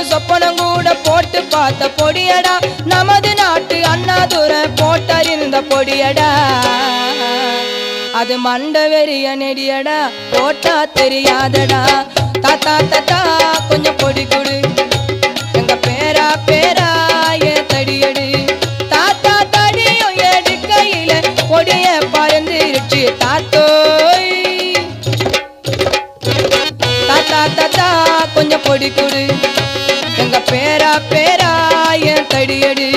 சொப்பனம் கூட போட்டு பார்த்த பொடியடா நமது நாட்டு அண்ணாதுரை போட்டறிந்த பொடியடா அது மண்ட வெறிய நெடியடா போட்டா தெரியாதடா தாத்தா தாத்தா கொஞ்சம் பொடி கொடு எங்க பேரா பேரா ஏன் தடியடு தாத்தா தடியும் எடுக்கையில பொடிய பறந்துருச்சு தாத்தோய் தாத்தா தாத்தா கொஞ்சம் பொடி கொடு எங்க பேரா பேரா ஏன் தடியடு